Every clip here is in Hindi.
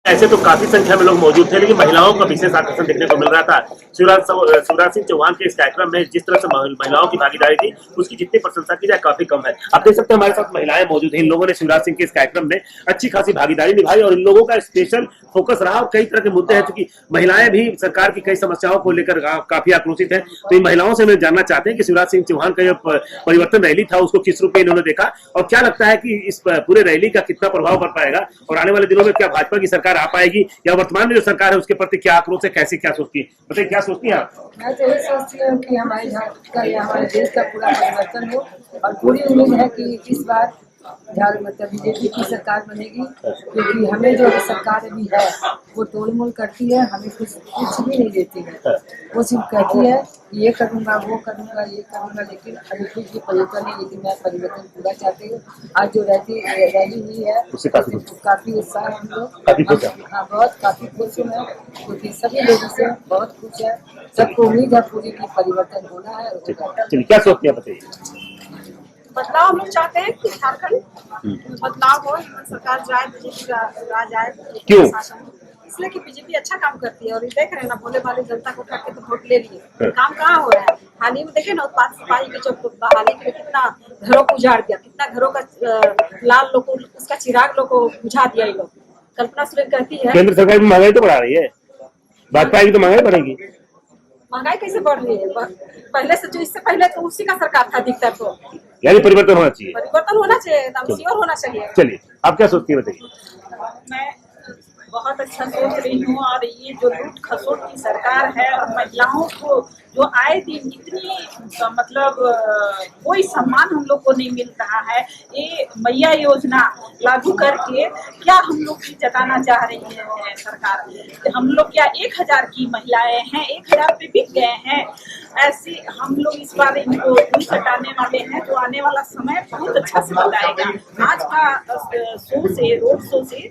ऐसे तो काफी संख्या में लोग मौजूद थे, लेकिन महिलाओं का विशेष आकर्षण देखने को मिल रहा था। शिवराज सिंह चौहान के इस कार्यक्रम में जिस तरह से महिलाओं की भागीदारी थी, उसकी जितनी प्रशंसा की जाए काफी कम है। आप देख सकते हैं हमारे साथ महिलाएं मौजूद हैं। इन लोगों ने शिवराज सिंह के इस कार्यक्रम में अच्छी खासी भागीदारी निभाई और इन लोगों का स्पेशल फोकस रहा और कई तरह के मुद्दे हैं, क्योंकि महिलाएं भी सरकार की कई समस्याओं को लेकर काफी आक्रोशित है। तो इन महिलाओं से मैं जानना चाहते हैं कि शिवराज सिंह चौहान का जो परिवर्तन रैली था उसको किस रूप में इन्होंने देखा और क्या लगता है कि इस पूरे रैली का कितना प्रभाव पड़ पाएगा और आने वाले दिनों में क्या भाजपा की सरकार आ पाएगी या वर्तमान में जो सरकार है उसके प्रति क्या आक्रोश है, कैसे क्या सोचती है? बताइए क्या सोचती हैं आप? मैं तो यही सोचती हूँ कि हमारे झारखंड का या हमारे देश का पूरा परिवर्तन हो और पूरी उम्मीद है कि इस बार बीजेपी की सरकार बनेगी, क्योंकि हमें जो सरकार अभी है वो तोड़मोड़ करती है, हमें कुछ भी नहीं देती है। वो सिर्फ कहती है ये करूँगा, वो करूँगा, ये करूँगा, लेकिन अभी कुछ भी परिवर्तन नहीं। लेकिन मैं परिवर्तन पूरा चाहती हूँ। आज जो रैली हुई है काफी उत्साह है, हम लोग हाँ बहुत काफी खुश हूँ, क्योंकि सभी लोगों से बहुत खुश है। सबको उम्मीद है पूरी की परिवर्तन होना है। चलिए क्या सोचती है बताइए? बदलाव हम लोग चाहते हैं कि झारखंड बदलाव हो, सरकार जाए, बीजेपी राज आए। क्यों? इसलिए कि बीजेपी अच्छा काम करती है और ये देख रहे हैं ना, भोले भाले जनता को उठा के तो वोट ले लिए, काम कहाँ हो रहा है। हाल ही में देखे ना उत्पाद सफाई की जो बहाली के लिए कितना घरों को उजाड़ दिया, कितना घरों का लाल लोग उसका चिराग लोग को बुझा दिया। ये लोग कल्पना सुरेन कहती है केंद्र सरकार महंगाई तो बढ़ा रही है, भाजपा की तो महंगाई बढ़ेगी। महंगाई कैसे बढ़ रही है? पहले से जो इससे पहले तो उसी का सरकार था अधिकतर, तो यानी परिवर्तन होना चाहिए, परिवर्तन होना चाहिए, एकदम श्योर होना चाहिए। चलिए आप क्या सोचती है बताइए? मैं बहुत अच्छा सोच रही हूँ और ये जो लूट खसोट की सरकार है और महिलाओं को जो आए दिन इतनी मतलब कोई सम्मान हम लोग को नहीं मिल रहा है, ये मैया योजना लागू करके क्या हम लोग की जताना चाह रही है सरकार? हम लोग क्या 1000 की महिलाएं हैं, 1000 पे बिक गए हैं। ऐसे हम लोग इस बार इनको दूर हटाने वाले हैं, जो आने वाला समय बहुत अच्छा से बताएगा। आज का शो से, रोड शो से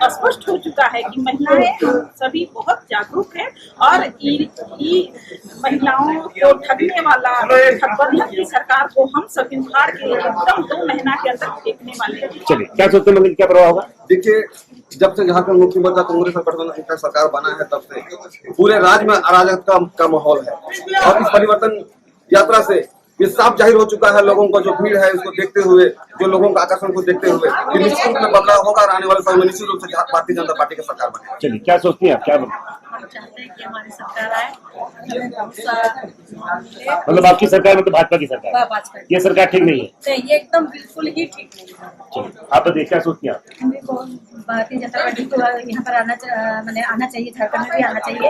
स्पष्ट हो चुका है कि महिलाएं सभी बहुत जागरूक है और महिलाओं को ठगने वाला ठगबंधन की सरकार को हम सब उखाड़ के एकदम 2 महीना के अंदर देखने वाले हैं। चलिए क्या सोचते हैं, क्या प्रभाव होगा? देखिए, जब से झारखंड मुक्ति मोर्चा कांग्रेस और गठबंधन का सरकार बना है तब से पूरे राज्य में अराजकता का माहौल है और इस परिवर्तन यात्रा से ये साफ जाहिर हो चुका है। लोगों का जो भीड़ है उसको देखते हुए, जो लोगों का आकर्षण को देखते हुए कि निश्चित रूप में बदलाव होगा और आने वाले समय में निश्चित रूप से भारतीय जनता पार्टी की सरकार बनेगी। चलिए क्या सोचती हैं आप, क्या बोलते? हम चाहते हैं कि हमारी सरकार आए, मतलब आपकी सरकार मतलब भाजपा की सरकार? भाजपा ये सरकार ठीक नहीं है? नहीं, ये एकदम बिल्कुल ही ठीक नहीं है। चलिए आप बताइए क्या सोचती हैं आप? हमें को भारतीय जनता पार्टी को यहाँ पर आना चाहिए, झारखंड में भी आना चाहिए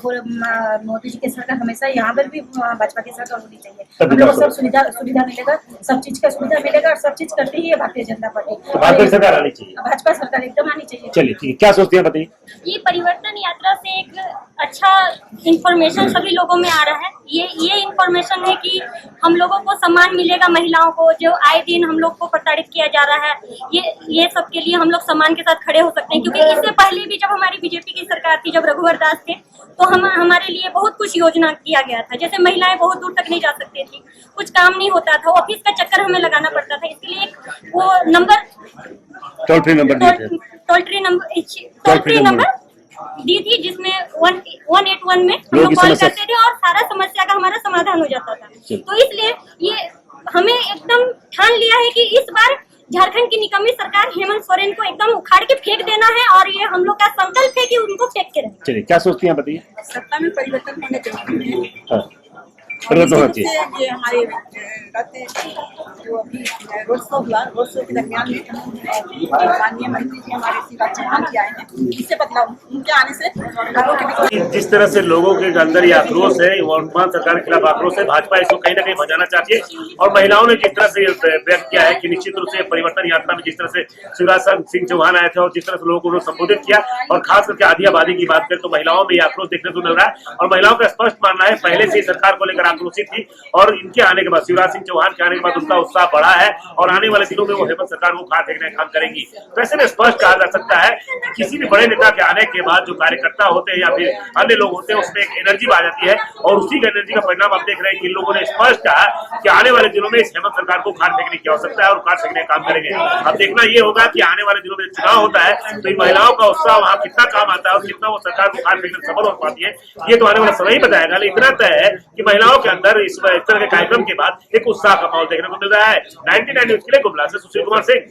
और मोदी जी की सरकार हमेशा यहाँ पर भी भाजपा की सरकार होनी चाहिए। हम लोग को सब सुविधा मिलेगा, सब चीज का सुविधा मिलेगा और सब चीज करती ही है भारतीय जनता पार्टी। तो भाजपा की सरकार आनी चाहिए? भाजपा सरकार एकदम आनी चाहिए। चलिए ठीक है, क्या सोचती हैं बताइए? ये परिवर्तन यात्रा से एक अच्छा इंफॉर्मेशन सभी लोगों में आ रहा है। ये इंफॉर्मेशन है कि हम लोगों को सम्मान मिलेगा, महिलाओं को जो आए दिन हम लोग को प्रताड़ित किया जा रहा है, ये सब के लिए हम लोग सम्मान के साथ खड़े हो सकते हैं। क्योंकि इससे पहले भी जब हमारी बीजेपी की सरकार थी, जब रघुवर दास थे, तो हमारे लिए बहुत कुछ योजना किया गया था। जैसे महिलाएं बहुत दूर तक नहीं जा सकती थी, कुछ काम नहीं होता था, ऑफिस का चक्कर हमें लगाना पड़ता था। इसके लिए वो नंबर टोल फ्री नंबर दी थी, जिसमें 181 में हम लोग कॉल करते थे और सारा समस्या का हमारा समाधान हो जाता था। तो इसलिए ये हमें एकदम ठान लिया है कि इस बार झारखंड की निकम्मी सरकार हेमंत सोरेन को एकदम उखाड़ के फेंक देना है और ये हम लोग का संकल्प है कि उनको फेंक के रहे। चलिए क्या सोचती हैं बताइए? सत्ता में परिवर्तन होने चाहिए। परिवर्तन होना चाहिए। ये हमारे जो अभी रोड शो हुआ, रोड शो के दरमियान माननीय मंत्री जी हमारे शिवराज चौहान जी आए हैं, इससे बदलाव उनके आने से लोगों के जिस तरह से लोगों के अंदर ये आक्रोश है, वर्तमान सरकार के खिलाफ आक्रोश है, भाजपा इसको कहीं ना कहीं भजाना चाहती है और महिलाओं ने जिस तरह से व्यक्त किया है कि निश्चित रूप से परिवर्तन यात्रा में जिस तरह से शिवराज सिंह चौहान आए थे और जिस तरह से लोगों को उन्होंने संबोधित किया और खास करके आधी आबादी की बात करें तो महिलाओं में ये आक्रोश देखने को मिल रहा है और महिलाओं का स्पष्ट मानना है पहले से सरकार को लेकर आक्रोशित थी और इनके आने के बाद, शिवराज सिंह चौहान के आने के बाद उनका उत्साह बढ़ा है और आने वाले दिनों में वो हेमंत सरकार को खाद फेंकने का काम करेंगी। तो ऐसे में स्पष्ट कहा जा सकता है कि किसी भी बड़े नेता के आने के बाद जो कार्यकर्ता होते हैं या फिर अन्य लोग होते हैं उसमें एक एनर्जी आ जाती है और उसी एनर्जी का परिणाम आप देख रहे हैं कि इन लोगों ने स्पष्ट कहा कि आने वाले दिनों में इस हेमंत सरकार को खाद फेंकने की आवश्यकता है और खाद फेंकने का काम करेंगे। अब देखना ये होगा कि आने वाले दिनों में चुनाव होता है तो इन महिलाओं का उत्साह वहां कितना काम आता है और कितना वो सरकार को खाद फेंकने में सफल हो पाती है, ये तो आने वाला समय ही बताएगा। लेकिन इतना तय है कि महिलाओं के अंदर इस तरह के कार्यक्रम के बाद एक उत्साह का माहौल देखने को मिल रहा है। 99 न्यूज के लिए गुमला से सुशील कुमार सिंह।